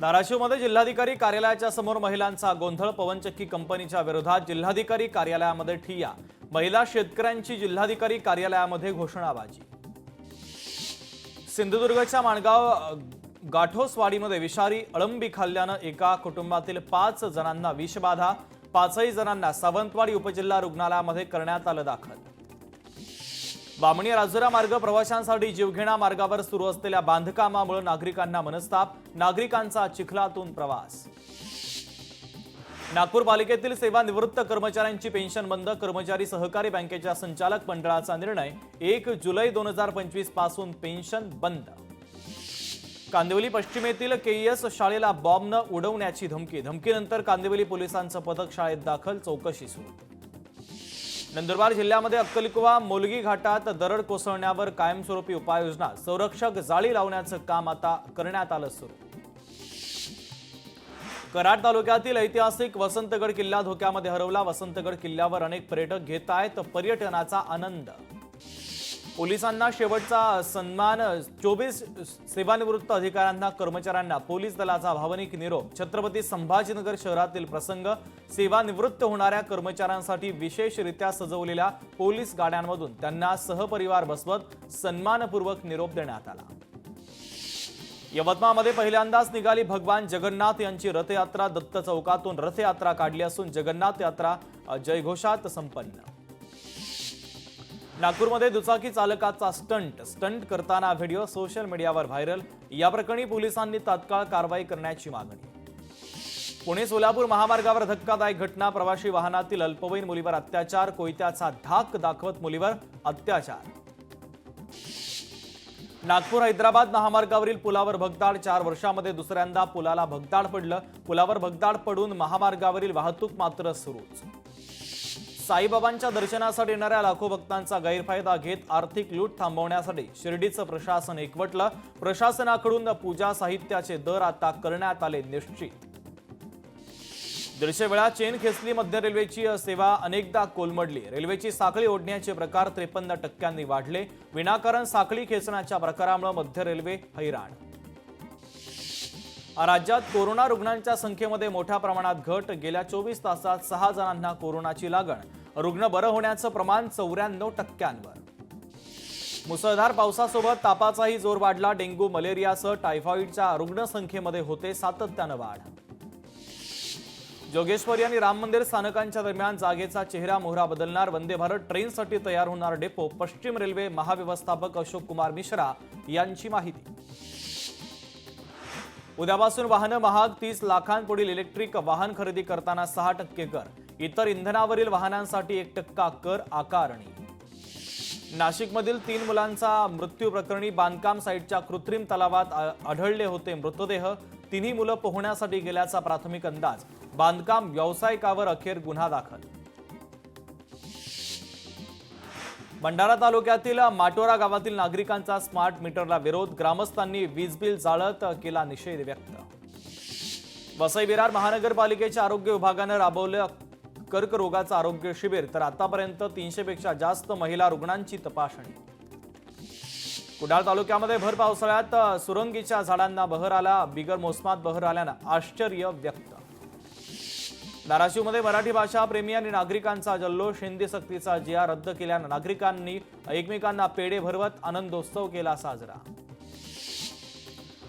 धाराशिवमध्ये जिल्हाधिकारी कार्यालयाच्या समोर महिलांचा गोंधळ। पवनचक्की कंपनीच्या विरोधात जिल्हाधिकारी कार्यालयामध्ये ठिय्या। महिला शेतकऱ्यांची जिल्हाधिकारी कार्यालयामध्ये घोषणाबाजी। सिंधुदुर्गच्या माणगाव गाठोसवाडीमध्ये विषारी अळंबी खाल्ल्याने एका कुटुंबातील 5 जणांना विषबाधा। 5ही जणांना सावंतवाडी उपजिल्हा रुग्णालयामध्ये करण्यात आलं दाखल। बामणी राजुरा मार्ग प्रवाशांसाठी जीवघेणा मार्गावर सुरू असलेल्या बांधकामामुळे नागरिकांना मनस्ताप। नागरिकांचा चिखलातून प्रवास। नागपूर पालिकेतील सेवानिवृत्त कर्मचाऱ्यांची पेन्शन बंद। कर्मचारी सहकारी बँकेच्या संचालक मंडळाचा निर्णय। 1 जुलै 2025 पासून पेन्शन बंद। कांदिवली पश्चिमेतील केईएस शाळेला बॉम्बनं उडवण्याची धमकी। धमकीनंतर कांदिवली पोलिसांचं पथक शाळेत दाखल। चौकशी सुरू। नंदुरबार जिल्ह्यामध्ये अक्कलकुवा मोलगी घाटात दरड कोसळण्यावर कायमस्वरूपी उपाययोजना। संरक्षक जाळी लावण्याचं काम आता करण्यात आलं सुरू। कराड तालुक्यातील ऐतिहासिक वसंतगड किल्ला धोक्यामध्ये हरवला। वसंतगड किल्ल्यावर अनेक पर्यटक घेत आहेत पर्यटनाचा आनंद। पोलिसांना शेवटचा सन्मान। 24 सेवानिवृत्त अधिकाऱ्यांना कर्मचाऱ्यांना पोलीस दलाचा भावनिक निरोप। छत्रपती संभाजीनगर शहरातील प्रसंग। सेवानिवृत्त होणाऱ्या कर्मचाऱ्यांसाठी विशेषरित्या सजवलेल्या पोलीस गाड्यांमधून त्यांना सहपरिवार बसवत सन्मानपूर्वक निरोप देण्यात आला। यवतमाळमध्ये पहिल्यांदाच निघाली भगवान जगन्नाथ यांची रथयात्रा। दत्त चौकातून रथयात्रा काढली असून जगन्नाथ यात्रा जयघोषात संपन्न। नागपूरमध्ये दुचाकी चालकाचा स्टंट करताना व्हिडिओ सोशल मीडियावर व्हायरल। या प्रकरणी पोलिसांनी तात्काळ कारवाई करण्याची मागणी। पुणे सोलापूर महामार्गावर धक्कादायक घटना। प्रवासी वाहनातील अल्पवयीन मुलीवर अत्याचार। कोयत्याचा धाक दाखवत मुलीवर अत्याचार। नागपूर हैदराबाद महामार्गावरील पुलावर भगदाड। 4 वर्षांमध्ये दुसऱ्यांदा पुलाला भगदाड पडलं। पुलावर भगदाड पडून महामार्गावरील वाहतूक मात्र सुरूच। साईबाबांच्या दर्शनासाठी येणाऱ्या लाखो भक्तांचा गैरफायदा घेत आर्थिक लूट थांबवण्यासाठी शिर्डीचं प्रशासन एकवटलं। प्रशासनाकडून पूजा साहित्याचे दर आता करण्यात आले निश्चित। 150 वेळा चेन खेचली मध्य रेल्वेची सेवा अनेकदा कोलमडली। रेल्वेची साखळी ओढण्याचे प्रकार 53% वाढले। विनाकारण साखळी खेचण्याच्या प्रकारामुळे मध्य रेल्वे हैराण। राज्यात कोरोना रुग्णांच्या संख्येमध्ये मोठ्या प्रमाणात घट। गेल्या 24 तासात 6 जणांना कोरोनाची लागण। रुग्ण बरं होण्याचं प्रमाण 94%वर। मुसळधार पावसासोबत तापाचाही जोर वाढला। डेंग्यू मलेरियासह टायफॉइडच्या रुग्णसंख्येमध्ये होते सातत्यानं वाढ। जोगेश्वरी आणि राम मंदिर स्थानकांच्या दरम्यान जागेचा चेहरा मोहरा बदलणार। वंदे भारत ट्रेनसाठी तयार होणार डेपो। पश्चिम रेल्वे महाव्यवस्थापक अशोक कुमार मिश्रा यांची माहिती। उद्यापासून वाहनं महाग। 30 लाखांपुढील इलेक्ट्रिक वाहन खरेदी करताना 6% कर। इतर इंधनावरील वाहनांसाठी 1% कर आकारणी। नाशिकमधील 3 मुलांचा मृत्यू प्रकरणी बांधकाम साईटच्या कृत्रिम तलावात आढळले होते मृतदेह। 3ही मुलं पोहण्यासाठी गेल्याचा प्राथमिक अंदाज। बांधकाम व्यावसायिकावर अखेर गुन्हा दाखल। भंडारा तालुक्यातील माटोरा गावातील नागरिकांचा स्मार्ट मीटरला विरोध। ग्रामस्थांनी वीज बिल जाळत केला निषेध व्यक्त। वसई विरार महानगरपालिकेच्या आरोग्य विभागाने राबवलं कर्करोगाचं आरोग्य शिबिर। तर आतापर्यंत 300 पेक्षा जास्त महिला रुग्णांची तपासणी। कुडाळ तालुक्यामध्ये भर पावसाळ्यात सुरंगीच्या झाडांना बहर आला। बिगर मोसमात बहर आल्यानं आश्चर्य व्यक्त। धाराशिवमध्ये मराठी भाषा प्रेमी आणि नागरिकांचा जल्लोष। हिंदी सक्तीचा जिया रद्द केल्यानं नागरिकांनी एकमेकांना पेढे भरवत आनंदोत्सव केला साजरा।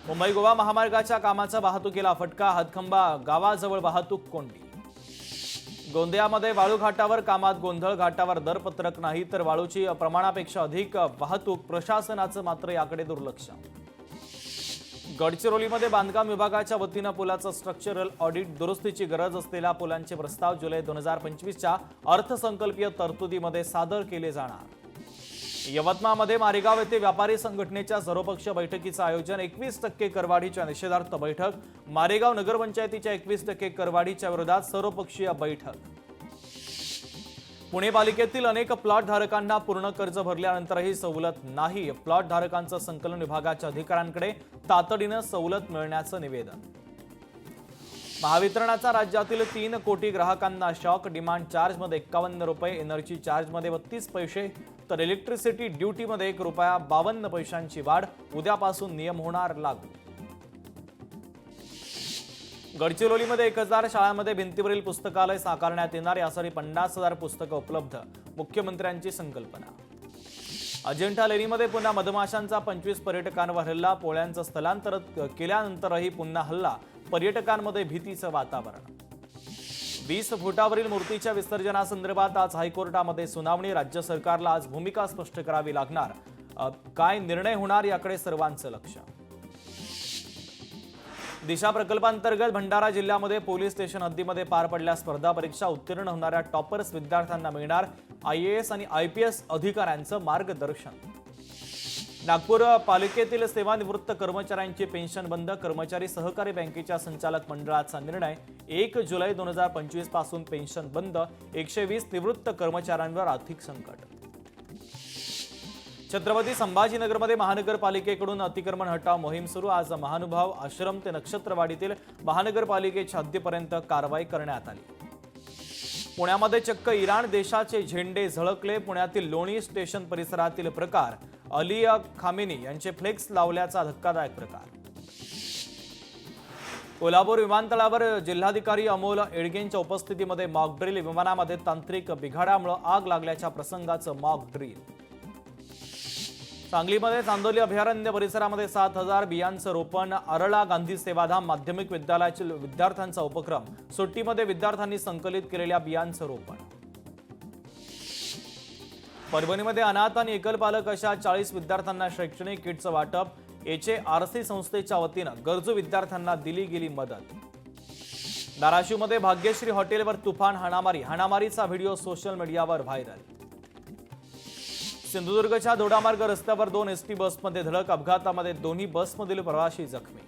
मुंबई गोवा महामार्गाच्या कामाचा वाहतुकीला फटका। हातखंबा गावाजवळ वाहतूक कोंडी। गोंदियामध्ये वाळू घाटावर कामात गोंधळ। घाटावर दरपत्रक नाही तर वाळूची प्रमाणापेक्षा अधिक वाहतूक। प्रशासनाचं मात्र याकडे दुर्लक्ष। गडचिरोलीमध्ये बांधकाम विभागाच्या वतीनं पुलाचं स्ट्रक्चरल ऑडिट। दुरुस्तीची गरज असलेल्या पुलांचे प्रस्ताव जुलै 2025च्या अर्थसंकल्पीय तरतुदीमध्ये सादर केले जाणार। यवतमाळमध्ये मारेगाव येथे व्यापारी संघटनेच्या सर्वपक्ष बैठकीचं आयोजन। 21% करवाढीच्या निषेधार्थ बैठक। मारेगाव नगरपंचायतीच्या 21% करवाढीच्या विरोधात सर्वपक्षीय बैठक। पुणे पालिकेतील अनेक प्लॉट धारकांना पूर्ण कर्ज भरल्यानंतरही सवलत नाही। प्लॉट धारकांचं संकलन विभागाच्या अधिकाऱ्यांकडे तातडीनं सवलत मिळण्याचं निवेदन। महावितरणाचा राज्यातील 3 कोटी ग्राहकांना शॉक। डिमांड चार्जमध्ये 51 रुपये, एनर्जी चार्जमध्ये 32 पैसे तर इलेक्ट्रिसिटी ड्युटीमध्ये ₹1.52 वाढ। उद्यापासून नियम होणार लागू। गडचिरोलीमध्ये 1000 शाळांमध्ये भिंतीवरील पुस्तकालय साकारण्यात येणार, यासाठी 50,000 पुस्तकं उपलब्ध, मुख्यमंत्र्यांची संकल्पना. अजिंठा लेणीमध्ये पुन्हा मधमाशांचा 25 पर्यटकांवर हल्ला, पोळ्यांचं स्थलांतर केल्यानंतरही पुन्हा हल्ला, पर्यटकांमध्ये भीतीचं वातावरण. 20 फुटावरील मूर्तीच्या विसर्जनासंदर्भात आज हायकोर्टामध्ये सुनावणी, राज्य सरकारला आज भूमिका स्पष्ट करावी लागणार. काय निर्णय होणार याकडे सर्वांचं लक्ष. दिशा प्रकल्पांतर्गत भंडारा जिल्ह्यामध्ये पोलीस स्टेशन हद्दीमध्ये पार पडल्या स्पर्धा परीक्षा उत्तीर्ण होणाऱ्या टॉपर्स विद्यार्थ्यांना मिळणार IAS आणि IPS अधिकाऱ्यांचं मार्गदर्शन. नागपूर पालिकेतील सेवानिवृत्त कर्मचाऱ्यांची पेन्शन बंद, कर्मचारी सहकारी बँकेच्या संचालक मंडळाचा निर्णय. 1 जुलै 2025 पासून पेन्शन बंद, 120 निवृत्त कर्मचाऱ्यांवर आर्थिक संकट. छत्रपती संभाजीनगरमध्ये महानगरपालिकेकडून अतिक्रमण हटाव मोहीम सुरू. आज महानुभाव आश्रम ते नक्षत्रवाडीतील महानगरपालिकेच्या हद्दीपर्यंत कारवाई करण्यात आली. पुण्यामध्ये चक्क इराण देशाचे झेंडे झळकले. पुण्यातील लोणी स्टेशन परिसरातील प्रकार, अली खामेनी यांचे फ्लेक्स लावल्याचा धक्कादायक प्रकार. कोल्हापूर विमानतळावर जिल्हाधिकारी अमोल एडगेंच्या उपस्थितीमध्ये मॉक ड्रिल. विमानामध्ये तांत्रिक बिघाडामुळे आग लागल्याच्या प्रसंगाचं मॉक ड्रिल. सांगलीमध्ये चांदोली अभयारण्य परिसरामध्ये 7,000 बियांचं रोपण. आरळा गांधी सेवाधाम माध्यमिक विद्यालयातील विद्यार्थ्यांचा उपक्रम. सुट्टीमध्ये विद्यार्थ्यांनी संकलित केलेल्या बियांचं रोपण. परभणीमध्ये अनाथ आणि एकलपालक अशा 40 विद्यार्थ्यांना शैक्षणिक किटचं वाटप. HARC संस्थेच्या वतीनं गरजू विद्यार्थ्यांना दिली गेली मदत. धाराशिवमध्ये भाग्यश्री हॉटेलवर तुफान हाणामारीचा व्हिडिओ सोशल मीडियावर व्हायरल. सिंधुदुर्गच्या दोडामार्ग रस्त्यावर 2 SD बसमध्ये धडक, अपघातामध्ये दोन्ही बसमधील प्रवासी जखमी.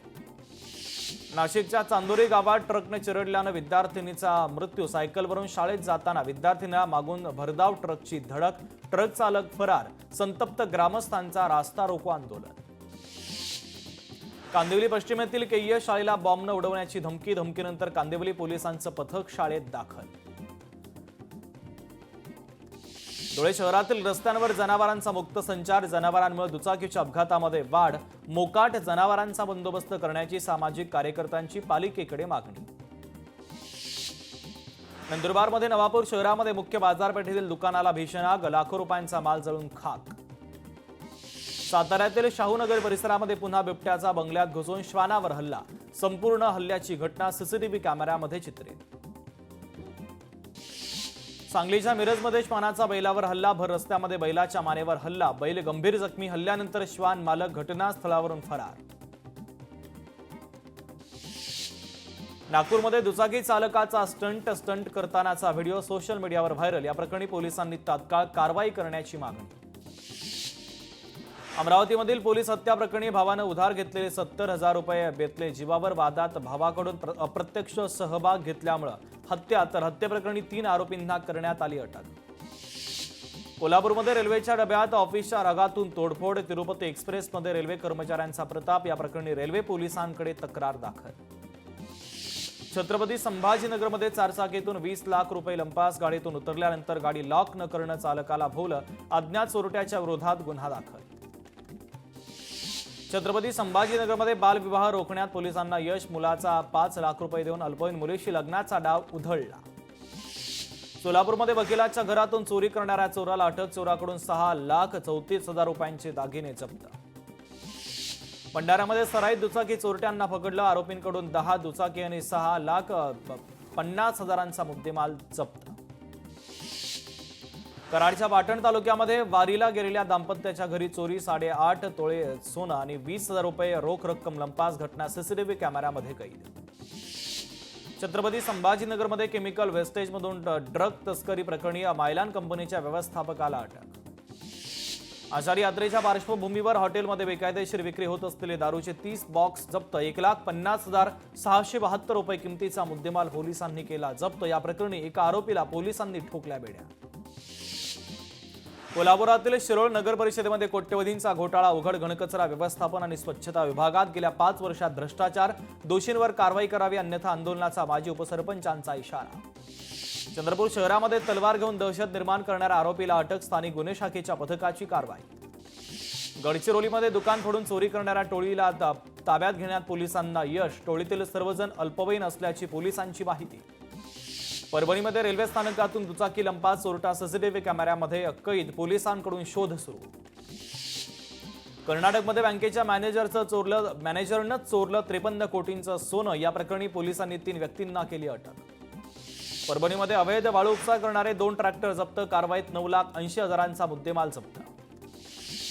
नाशिकच्या चांदोरी गावात ट्रकने चिरडल्यानं विद्यार्थिनीचा मृत्यू. सायकलवरून शाळेत जाताना विद्यार्थिनीला मागून भरधाव ट्रकची धडक, ट्रक चालक फरार. संतप्त ग्रामस्थांचा रास्ता रोको आंदोलन. कांदिवली पश्चिमेतील केय शाळेला बॉम्बनं उडवण्याची धमकीनंतर कांदिवली पोलिसांचं पथक शाळेत दाखल. धुळे शहरातील रस्त्यांवर जनावरांचा मुक्त संचार. जनावरांमुळे दुचाकीच्या अपघातामध्ये वाढ. मोकाट जनावरांचा बंदोबस्त करण्याची सामाजिक कार्यकर्त्यांची पालिकेकडे मागणी. नंदुरबारमध्ये नवापूर शहरामध्ये मुख्य बाजारपेठेतील दुकानाला भीषण आग, लाखो रुपयांचा माल जळून खाक. साताऱ्यातील शाहूनगर परिसरामध्ये पुन्हा बिबट्याचा बंगल्यात घुसून श्वानावर हल्ला. संपूर्ण हल्ल्याची घटना CCTV कॅमेऱ्यामध्ये चित्रित. सांगलीच्या मिरजमध्ये श्वानाचा बैलावर हल्ला. भर रस्त्यामध्ये बैलाच्या मानेवर हल्ला. बैल गंभीर जखमी. हल्ल्यानंतर श्वान मालक घटनास्थळावरून फरार. नागपूरमध्ये दुचाकी चालकाचा स्टंट करतानाचा व्हिडिओ सोशल मीडियावर व्हायरल. या प्रकरणी पोलिसांनी तात्काळ कारवाई करण्याची मागणी. अमरावतीमधील पोलीस हत्या प्रकरणी भावानं उधार घेतलेले 70,000 रुपये बेतले जीवावर. वादात भावाकडून अप्रत्यक्ष सहभाग घेतल्यामुळे हत्या, तर हत्येप्रकरणी 3 आरोपींना करण्यात आली अटक. कोल्हापूरमध्ये रेल्वेच्या डब्यात ऑफिसच्या रागातून तोडफोड. तिरुपती एक्सप्रेसमध्ये रेल्वे कर्मचाऱ्यांचा प्रताप. या प्रकरणी रेल्वे पोलिसांकडे तक्रार दाखल. छत्रपती संभाजीनगरमध्ये चारचाकीतून 20 लाख रुपये लंपास. गाडीतून उतरल्यानंतर गाडी लॉक न करणं चालकाला भोवलं. अज्ञात चोरट्याच्या विरोधात गुन्हा दाखल. छत्रपती संभाजीनगरमध्ये बालविवाह रोखण्यात पोलिसांना यश. मुलाचा 5 लाख रुपये देऊन अल्पवयीन मुलीशी लग्नाचा डाव उधळला. सोलापूरमध्ये वकिलाच्या घरातून चोरी करणाऱ्या चोराला अटक. चोराकडून 6,34,000 रुपयांचे दागिने जप्त. भंडाऱ्यामध्ये सराईत दुचाकी चोरट्यांना पकडलं. आरोपींकडून 10 दुचाकी आणि 6,50,000चा मुद्देमाल जप्त. कराडच्या पाटण तालुक्यामध्ये वारीला गेलेल्या दाम्पत्याच्या घरी चोरी. 8.5 तोळे सोनं आणि 20,000 रुपये रोख रक्कम लंपास. घटना CCTV कॅमेऱ्यामध्ये कैद. छत्रपती संभाजीनगरमध्ये केमिकल वेस्टेजमधून ड्रग तस्करी प्रकरणी मायलान कंपनीच्या व्यवस्थापकाला अटक. आषाढी यात्रेच्या पार्श्वभूमीवर हॉटेलमध्ये बेकायदेशीर विक्री होत असलेले दारूचे 30 बॉक्स जप्त. 1,50,672 रुपये किमतीचा मुद्देमाल पोलिसांनी केला जप्त. या प्रकरणी एका आरोपीला पोलिसांनी ठोकल्या बेड्या. कोल्हापुरातील शिरोळ नगर परिषदेमध्ये कोट्यवधींचा घोटाळा उघड. घनकचरा व्यवस्थापन आणि स्वच्छता विभागात गेल्या 5 वर्षात भ्रष्टाचार. दोषींवर कारवाई करावी, अन्यथा आंदोलनाचा माजी उपसरपंचांचा इशारा. चंद्रपूर शहरामध्ये तलवार घेऊन दहशत निर्माण करणाऱ्या आरोपीला अटक. स्थानिक गुन्हे शाखेच्या पथकाची कारवाई. गडचिरोलीमध्ये दुकान फोडून चोरी करणाऱ्या टोळीला ताब्यात घेण्यात पोलिसांना यश. टोळीतील सर्वजण अल्पवयीन असल्याची पोलिसांची माहिती. परभणीमध्ये रेल्वे स्थानकातून दुचाकी लंपास चोरटा. सीसीटीव्ही कॅमेऱ्यामध्ये कैद. पोलिसांकडून शोध सुरू. कर्नाटकमध्ये बँकेच्या मॅनेजरनं चोरलं 53 कोटींचं सोनं. या प्रकरणी पोलिसांनी 3 व्यक्तींना केली अटक. परभणीमध्ये अवैध वाळू उपसा करणारे 2 ट्रॅक्टर जप्त. कारवाईत 9,80,000चा मुद्देमाल जप्त.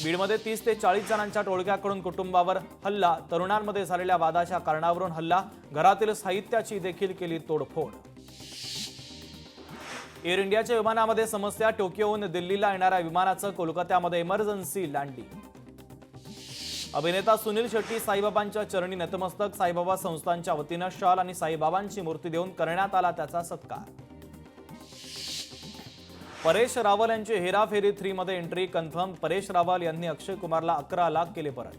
बीडमध्ये 30 ते 40 जणांच्या टोळक्याकडून कुटुंबावर हल्ला. तरुणांमध्ये झालेल्या वादाच्या कारणावरून हल्ला. घरातील साहित्याची देखील केली तोडफोड. एअर इंडियाच्या विमानामध्ये समस्या. टोकियोहून दिल्लीला येणाऱ्या विमानाचं कोलकात्यामध्ये इमर्जन्सी लँडिंग. अभिनेता सुनील शेट्टी साईबाबांच्या चरणी नतमस्तक. साईबाबा संस्थांच्या वतीनं शॉल आणि साईबाबांची मूर्ती देऊन करण्यात आला त्याचा सत्कार. परेश रावल यांची हेराफेरी 3 मध्ये एंट्री कन्फर्म. परेश रावल यांनी अक्षय कुमारला 11 लाख केले परत.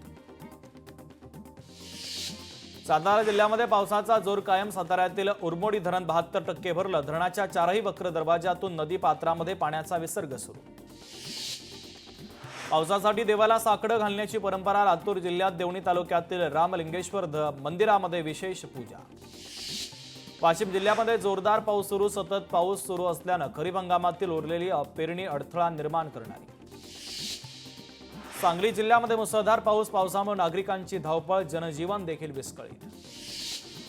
सातारा जिल्ह्यामध्ये पावसाचा जोर कायम. साताऱ्यातील उरमोडी धरण 72% भरलं. धरणाच्या 4ही वक्र दरवाजातून नदी पात्रामध्ये पाण्याचा विसर्ग सुरू. पावसासाठी देवाला साकडं घालण्याची परंपरा. लातूर जिल्ह्यात देवणी तालुक्यातील रामलिंगेश्वर मंदिरामध्ये विशेष पूजा. वाशिम जिल्ह्यामध्ये जोरदार पाऊस सुरू. सतत पाऊस सुरू असल्यानं खरीप हंगामातील उरलेली पेरणी अडथळा निर्माण करणारी. सांगली जिल्ह्यामध्ये मुसळधार पाऊस. पावसामुळे नागरिकांची धावपळ. जनजीवन देखील विस्कळीत.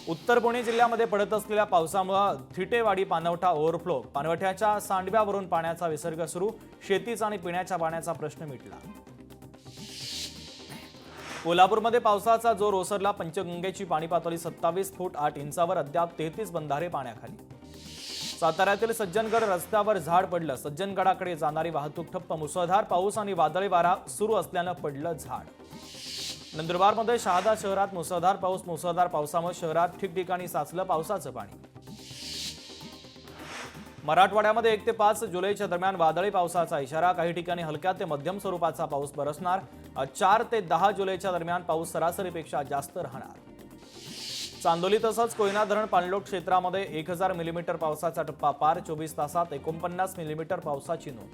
उत्तर पुणे जिल्ह्यामध्ये पडत असलेल्या पावसामुळे थिटेवाडी पाणवठा ओव्हरफ्लो. पाणवठ्याच्या सांडव्यावरून पाण्याचा विसर्ग सुरू. शेतीचा आणि पिण्याच्या पाण्याचा प्रश्न मिटला. कोल्हापूरमध्ये पावसाचा जोर ओसरला. पंचगंगेची पाणी पातळी 27 फूट 8 इंचावर. अद्याप 33 बंधारे पाण्याखाली. साताऱ्यातील सज्जनगड रस्त्यावर झाड पडलं. सज्जनगडाकडे जाणारी वाहतूक ठप्प. मुसळधार पाऊस आणि वादळी वारा सुरू असल्यानं पडलं झाड. नंदुरबारमध्ये शहादा शहरात मुसळधार पाऊस. मुसळधार पावसामुळे शहरात ठिकठिकाणी साचलं पावसाचं पाणी. मराठवाड्यामध्ये 1 ते 5 जुलैच्या दरम्यान वादळी पावसाचा इशारा. काही ठिकाणी हलक्या ते मध्यम स्वरूपाचा पाऊस बरसणार. 4 ते 10 जुलैच्या दरम्यान पाऊस सरासरीपेक्षा जास्त राहणार. चांदोली तसंच कोयना धरण पाणलोट क्षेत्रामध्ये 1000 मिलीमीटर पावसाचा टप्पा पार. 24 तासात 49 मिलीमीटर पावसाची नोंद.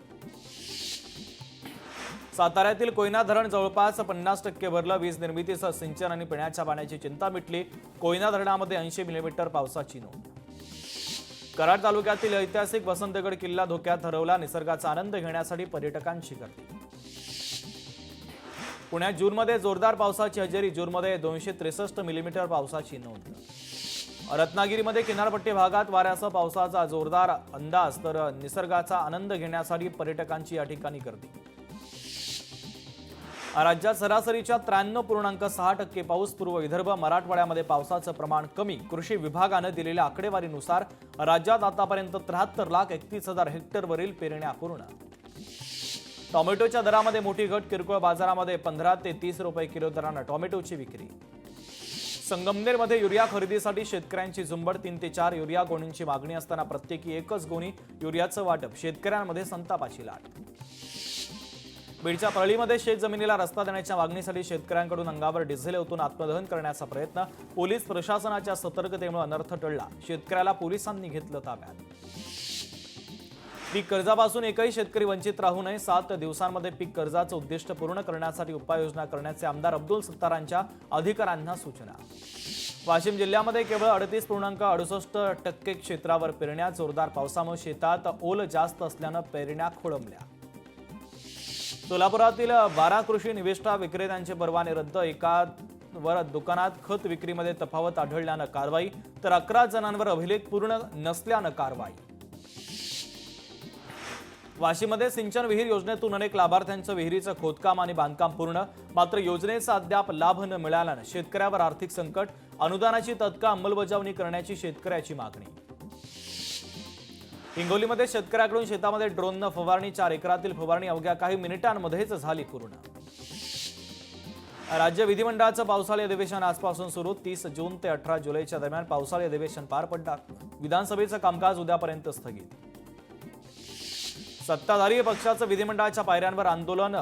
साताऱ्यातील कोयना धरण जवळपास 50% भरलं. वीज निर्मितीसह सिंचन आणि पिण्याच्या पाण्याची चिंता मिटली. कोयना धरणामध्ये 80 मिलीमीटर पावसाची नोंद. कराड तालुक्यातील ऐतिहासिक वसंतगड किल्ला धोक्यात हरवला. निसर्गाचा आनंद घेण्यासाठी पर्यटकांची गर्दी. पुण्यात जूनमध्ये जोरदार पावसाची हजेरी. जूनमध्ये 263 मिलीमीटर पावसाची नोंद. रत्नागिरीमध्ये किनारपट्टी भागात वाऱ्यासह पावसाचा जोरदार अंदाज. तर निसर्गाचा आनंद घेण्यासाठी पर्यटकांची या ठिकाणी गर्दी. राज्यात सरासरीच्या 93.6% पाऊस. पूर्व विदर्भ मराठवाड्यामध्ये पावसाचं प्रमाण कमी. कृषी विभागानं दिलेल्या आकडेवारीनुसार राज्यात आतापर्यंत 73,31,000 हेक्टरवरील पेरण्या पूर्ण. टोमॅटोच्या दरामध्ये मोठी घट. किरकोळ बाजारामध्ये 15 ते 30 रुपये किलो दरानं टोमॅटोची विक्री. संगमनेरमध्ये युरिया खरेदीसाठी शेतकऱ्यांची झुंबड. 3 ते 4 युरिया गोणींची मागणी असताना प्रत्येकी 1च गोणी युरियाचं वाटप. शेतकऱ्यांमध्ये संतापाची लाट. बीडच्या परळीमध्ये शेतजमिनीला रस्ता देण्याच्या मागणीसाठी शेतकऱ्यांकडून अंगावर डिझेल ओतून आत्मदहन करण्याचा प्रयत्न. पोलीस प्रशासनाच्या सतर्कतेमुळे अनर्थ टळला. शेतकऱ्याला पोलिसांनी घेतलं ताब्यात. पीक कर्जापासून एकही शेतकरी वंचित राहू नये. 7 दिवसांमध्ये पीक कर्जाचं उद्दिष्ट पूर्ण करण्यासाठी उपाययोजना करण्याचे आमदार अब्दुल सत्तारांच्या अधिकाऱ्यांना सूचना. वाशिम जिल्ह्यामध्ये केवळ 38.68% क्षेत्रावर पेरण्या. जोरदार पावसामुळे शेतात ओल जास्त असल्यानं पेरण्या खोळंबल्या. सोलापुरातील 12 कृषी निविष्ठा विक्रेत्यांचे परवाने रद्द. एकावर दुकानात खत विक्रीमध्ये तफावत आढळल्यानं कारवाई. तर 11 जणांवर अभिलेख पूर्ण नसल्यानं कारवाई. वाशीमध्ये सिंचन विहीर योजनेतून अनेक लाभार्थ्यांचं विहिरीचं खोदकाम आणि बांधकाम पूर्ण. मात्र योजनेचा अद्याप लाभ न मिळाल्यानं शेतकऱ्यावर आर्थिक संकट. अनुदानाची तत्काळ अंमलबजावणी करण्याची शेतकऱ्याची मागणी. हिंगोलीमध्ये शेतकऱ्याकडून शेतामध्ये ड्रोननं फवारणी. 4 एकरातील फवारणी अवघ्या काही मिनिटांमध्येच झाली पूर्ण. राज्य विधिमंडळाचं पावसाळी अधिवेशन आजपासून सुरू. 30 जून ते 18 जुलैच्या दरम्यान पावसाळी अधिवेशन पार पडणार. विधानसभेचं कामकाज उद्यापर्यंत स्थगित. सत्ताधारी पक्षाचं विधिमंडळाच्या पायऱ्यांवर आंदोलन.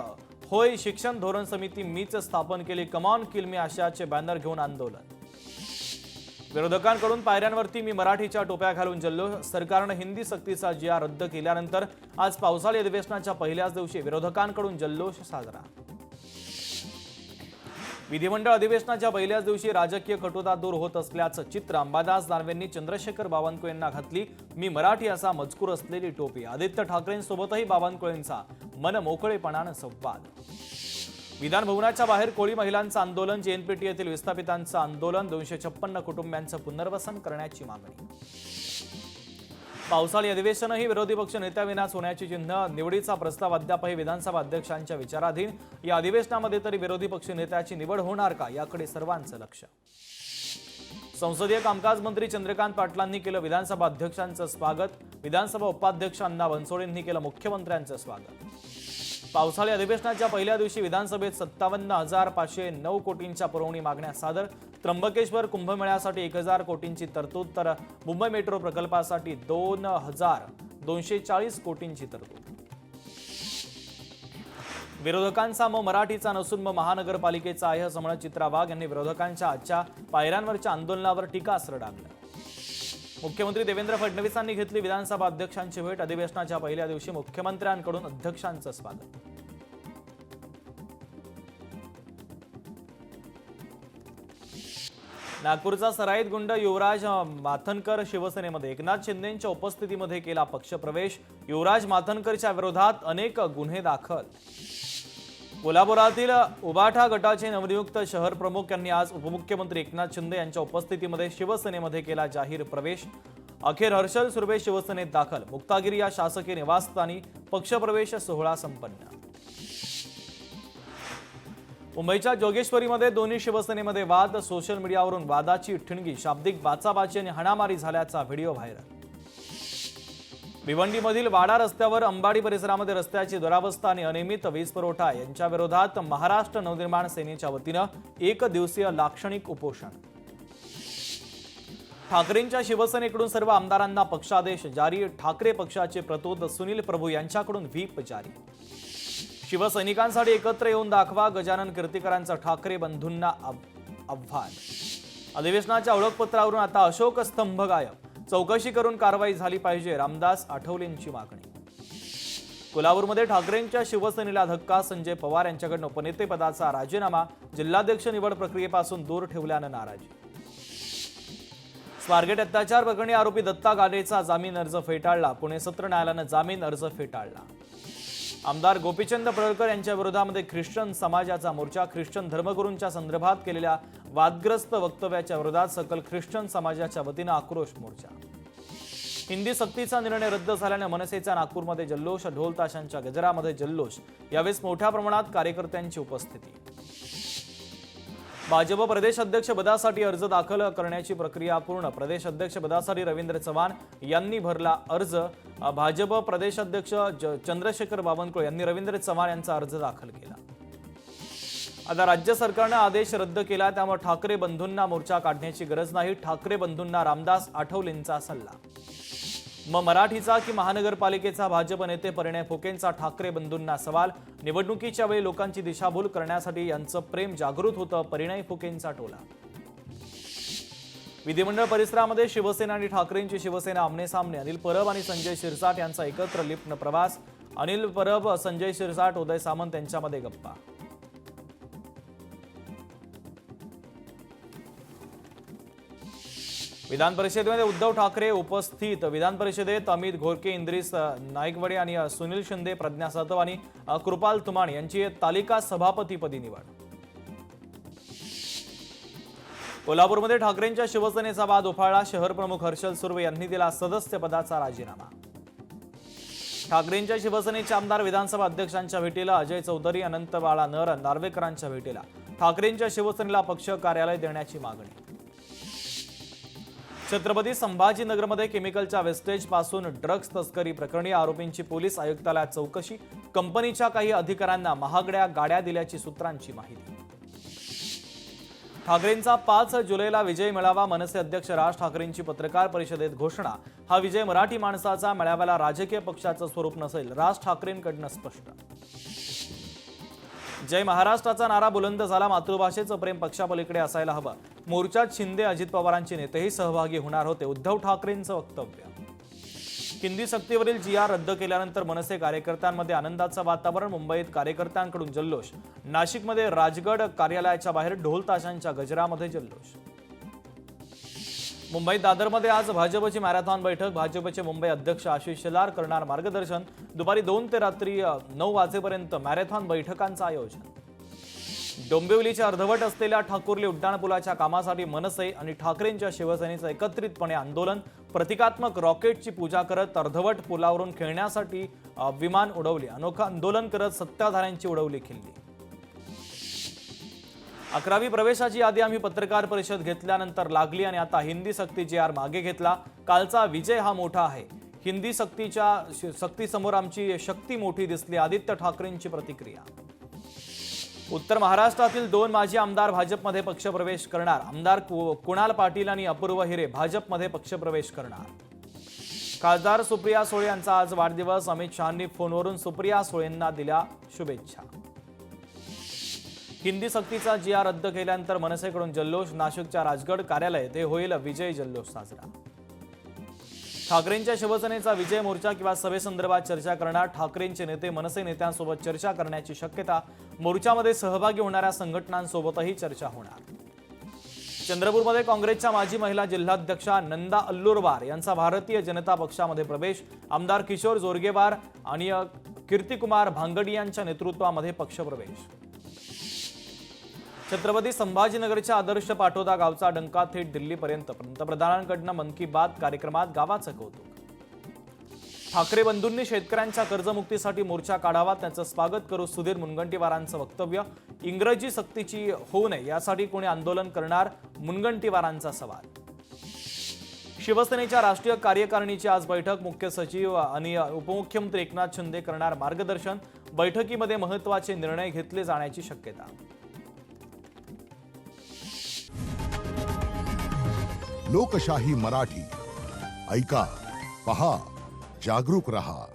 होय शिक्षण धोरण समिती मीच स्थापन केली. कमॉन किल मी आशयाचे बॅनर घेऊन आंदोलन. विरोधकांकडून पायऱ्यांवरती मी मराठीच्या टोप्या घालून जल्लोष. सरकारनं हिंदी सक्तीचा GR रद्द केल्यानंतर आज पावसाळी अधिवेशनाच्या पहिल्याच दिवशी विरोधकांकडून जल्लोष साजरा. विधिमंडळ अधिवेशनाच्या पहिल्याच दिवशी राजकीय कटुता दूर होत असल्याचं चित्र अंबादास दानवेंनी चंद्रशेखर बावनकुळे यांना घातली. मी मराठी असा मजकूर असलेली टोपी. आदित्य ठाकरेंसोबतही बावनकुळेंचा मनमोकळेपणानं संवाद. विधान भवनाच्या बाहेर कोळी महिलांचं आंदोलन. जेएनपीटी येथील विस्थापितांचं आंदोलन. 256 कुटुंबियांचं पुनर्वसन करण्याची मागणी. पावसाळी अधिवेशनही विरोधी पक्ष नेत्याविनाच होण्याची चिन्ह. निवडीचा प्रस्ताव अद्यापही विधानसभा अध्यक्षांच्या विचाराधीन. या अधिवेशनामध्ये तरी विरोधी पक्ष नेत्याची निवड होणार का, याकडे सर्वांचं लक्ष. संसदीय कामकाज मंत्री चंद्रकांत पाटलांनी केलं विधानसभा अध्यक्षांचं स्वागत. विधानसभा उपाध्यक्ष अण्णा बनसोडेंनी केलं मुख्यमंत्र्यांचं स्वागत. पावसाळी अधिवेशनाच्या पहिल्या दिवशी विधानसभेत 57,509 कोटींच्या पुरवणी मागण्या सादर. त्र्यंबकेश्वर कुंभमेळ्यासाठी 1,000 कोटींची तरतूद, तर मुंबई मेट्रो प्रकल्पासाठी 2,240 कोटींची तरतूद. विरोधकांचा मराठीचा नसून महानगरपालिकेचा आहे असं म्हणत चित्रा वाघ यांनी विरोधकांच्या आजच्या पायऱ्यांवरच्या आंदोलनावर टीकास्त्र डागलं. मुख्यमंत्री देवेंद्र फडणवीसांनी घेतली विधानसभा अध्यक्षांची भेट. अधिवेशनाच्या पहिल्या दिवशी मुख्यमंत्र्यांकडून अध्यक्षांचं स्वागत. नागपूरचा सराईत गुंड युवराज माथनकर शिवसेनेमध्ये. एकनाथ शिंदेंच्या उपस्थितीमध्ये केला पक्षप्रवेश. युवराज माथनकरच्या विरोधात अनेक गुन्हे दाखल. कोल्हापुरातील उबाठा गटाचे नवनियुक्त शहर प्रमुख यांनी आज उपमुख्यमंत्री एकनाथ शिंदे यांच्या उपस्थितीमध्ये शिवसेनेमध्ये केला जाहीर प्रवेश. अखेर हर्षल सुर्वे शिवसेनेत दाखल. मुक्तागिरी या शासकीय निवासस्थानी पक्षप्रवेश सोहळा संपन्न. मुंबईच्या जोगेश्वरीमध्ये दोन्ही शिवसेनेमध्ये वाद. सोशल मीडियावरून वादाची ठिणगी. शाब्दिक बाचाबाची आणि हाणामारी झाल्याचा व्हिडिओ व्हायरल. भिवंडीमधील वाडा रस्त्यावर अंबाडी परिसरामध्ये रस्त्याची दुरावस्था आणि अनियमित वीज पुरवठा यांच्या विरोधात महाराष्ट्र नवनिर्माण सेनेच्या वतीनं 1 दिवसीय लाक्षणिक उपोषण. ठाकरेंच्या शिवसेनेकडून सर्व आमदारांना पक्षादेश जारी. ठाकरे पक्षाचे प्रतोद सुनील प्रभू यांच्याकडून व्हीप जारी. शिवसैनिकांसाठी एकत्र येऊन दाखवा. गजानन कीर्तीकरांचं ठाकरे बंधूंना आव्हान. अधिवेशनाच्या ओळखपत्रावरून आता अशोक स्तंभ गायब. चौकशी करून कारवाई झाली पाहिजे. रामदास आठवलेंची मागणी. कोल्हापूरमध्ये ठाकरेंच्या शिवसेनेला धक्का. संजय पवार यांच्याकडून उपनेतेपदाचा राजीनामा. जिल्हाध्यक्ष निवड प्रक्रियेपासून दूर ठेवल्यानं नाराजी. स्वारगेट अत्याचार प्रकरणी आरोपी दत्ता गाडेचा जामीन अर्ज फेटाळला. पुणे सत्र न्यायालयानं जामीन अर्ज फेटाळला. आमदार गोपीचंद पडळकर यांच्या विरोधामध्ये ख्रिश्चन समाजाचा मोर्चा. ख्रिश्चन धर्मगुरूंच्या संदर्भात केलेल्या वादग्रस्त वक्तव्याच्या विरोधात सकल ख्रिश्चन समाजाच्या वतीनं आक्रोश मोर्चा. हिंदी सक्तीचा निर्णय रद्द झाल्याने मनसेचा नागपूरमध्ये जल्लोष. ढोल ताशांच्या गजरामध्ये जल्लोष. यावेळी मोठ्या प्रमाणात कार्यकर्त्यांची उपस्थिती. भाजप प्रदेशाध्यक्षपदासाठी अर्ज दाखल करण्याची प्रक्रिया पूर्ण. प्रदेशाध्यक्षपदासाठी रवींद्र चव्हाण यांनी भरला अर्ज. भाजप प्रदेशाध्यक्ष चंद्रशेखर बावनकुळे यांनी रवींद्र चव्हाण यांचा अर्ज दाखल केला. आता राज्य सरकारनं आदेश रद्द केला, त्यामुळे ठाकरे बंधूंना मोर्चा काढण्याची गरज नाही. ठाकरे बंधूंना रामदास आठवलेंचा सल्ला. मराठीचा की महानगरपालिकेचा? भाजप नेते परिणय फुकेंचा ठाकरे बंधूंना सवाल. निवडणुकीच्या वेळी लोकांची दिशाभूल करण्यासाठी यांचं प्रेम जागृत होतं. परिणय फुकेंचा टोला. विधिमंडळ परिसरामध्ये शिवसेना आणि ठाकरेंची शिवसेना आमनेसामने. अनिल परब आणि संजय शिरसाट यांचा एकत्र लिफ्टनं प्रवास. अनिल परब, संजय शिरसाट, उदय सामंत यांच्यामध्ये गप्पा. विधान परिषदेमध्ये उद्धव ठाकरे उपस्थित. विधान परिषदेत अमित घोरके, इंद्रिस नाईकवडे आणि सुनील शिंदे, प्रज्ञा सातव आणि कृपाल तुमाण यांची तालिका सभापतीपदी निवड. कोल्हापूरमध्ये ठाकरेंच्या शिवसेनेचा वाद उफाळला. शहर प्रमुख हर्षल सुर्वे यांनी दिला सदस्यपदाचा राजीनामा. ठाकरेंच्या शिवसेनेचे आमदार विधानसभा अध्यक्षांच्या भेटीला. अजय चौधरी, अनंत बाळा नर, नार्वेकरांच्या भेटीला. ठाकरेंच्या शिवसेनेला पक्ष कार्यालय देण्याची मागणी. छत्रपती संभाजीनगरमध्ये केमिकलच्या वेस्टेज पासून ड्रग्ज तस्करी प्रकरणी आरोपींची पोलीस आयुक्तालयात चौकशी. कंपनीच्या काही अधिकाऱ्यांना महागड्या गाड्या दिल्याची सूत्रांची माहिती. ठाकरेंचा 5 जुलैला विजय मेळावा. मनसे अध्यक्ष राज ठाकरेंची पत्रकार परिषदेत घोषणा. हा विजय मराठी माणसाचा. मेळाव्याला राजकीय पक्षाचं स्वरूप नसेल. राज ठाकरेंकडून स्पष्ट. जय महाराष्ट्राचा नारा बुलंद झाला. मातृभाषेचं प्रेम पक्षापलीकडे असायला हवं. मोर्चात शिंदे, अजित पवारांचे नेतेही सहभागी होणार होते. उद्धव ठाकरेंचं वक्तव्य. हिंदी सक्तीवरील जी आर रद्द केल्यानंतर मनसे कार्यकर्त्यांमध्ये आनंदाचं वातावरण. मुंबईत कार्यकर्त्यांकडून जल्लोष. नाशिकमध्ये राजगड कार्यालयाच्या बाहेर ढोल ताशांच्या गजरामध्ये जल्लोष. मुंबईत दादरमध्ये आज भाजपची मॅरेथॉन बैठक. भाजपचे मुंबई अध्यक्ष आशिष शेलार करणार मार्गदर्शन. दुपारी 2 ते रात्री 9 वाजेपर्यंत मॅरेथॉन बैठकांचं आयोजन. डोंबिवलीचे अर्धवट असलेल्या ठाकुर्ली उड्डाणपुलाच्या कामासाठी मनसे आणि ठाकरेंच्या शिवसेनेचं एकत्रितपणे आंदोलन. प्रतिकात्मक रॉकेटची पूजा करत अर्धवट पुलावरून खेळण्यासाठी विमान उडवली. अनोखं आंदोलन करत सत्ताधाऱ्यांची उडवली खिल्ली. 11वी प्रवेशाची यादी आम्ही पत्रकार परिषद घेतल्यानंतर लागली आणि आता हिंदी सक्ती जी आर मागे घेतला. कालचा विजय हा मोठा आहे. हिंदी सक्तीसमोर आमची शक्ती मोठी दिसली. आदित्य ठाकरेंची प्रतिक्रिया. उत्तर महाराष्ट्रातील 2 माजी आमदार भाजपमध्ये पक्षप्रवेश करणार. आमदार कुणाल पाटील आणि अपूर्व हिरे भाजपमध्ये पक्षप्रवेश करणार. खासदार सुप्रिया सुळे यांचा आज वाढदिवस. अमित शहांनी फोनवरून सुप्रिया सुळेंना दिल्या शुभेच्छा. हिंदी सक्तीचा जी आर रद्द केल्यानंतर मनसेकडून जल्लोष. नाशिकच्या राजगड कार्यालयात हे होईल विजय जल्लोष साजरा. ठाकरेंच्या शिवसेनेचा विजय मोर्चा किंवा सभेसंदर्भात चर्चा करणार. ठाकरेंचे नेते मनसे नेत्यांसोबत चर्चा करण्याची शक्यता. मोर्चामध्ये सहभागी होणाऱ्या संघटनांसोबतही चर्चा होणार. चंद्रपूरमध्ये काँग्रेसच्या माजी महिला जिल्हाध्यक्षा नंदा अल्लुरवार यांचा भारतीय जनता पक्षामध्ये प्रवेश. आमदार किशोर जोरगेवार आणि कीर्तिकुमार भांगडी यांच्या नेतृत्वामध्ये पक्षप्रवेश. छत्रपती संभाजीनगरच्या आदर्श पाटोदा गावचा डंका थेट दिल्लीपर्यंत. पंतप्रधानांकडून मन की बात कार्यक्रमात गावाचं कौतुक. ठाकरे बंधूंनी शेतकऱ्यांच्या कर्जमुक्तीसाठी मोर्चा काढावा, त्याचं स्वागत करू सुधीर मुनगंटीवारांचं वक्तव्य. इंग्रजी सक्तीची होऊ नये यासाठी कोणी आंदोलन करणार, मुनगंटीवारांचा सवाल. शिवसेनेच्या राष्ट्रीय कार्यकारिणीची आज बैठक. मुख्य सचिव आणि उपमुख्यमंत्री एकनाथ शिंदे करणार मार्गदर्शन. बैठकीमध्ये महत्त्वाचे निर्णय घेतले जाण्याची शक्यता. लोकशाही मराठी ऐका, पहा, जागरूक रहा.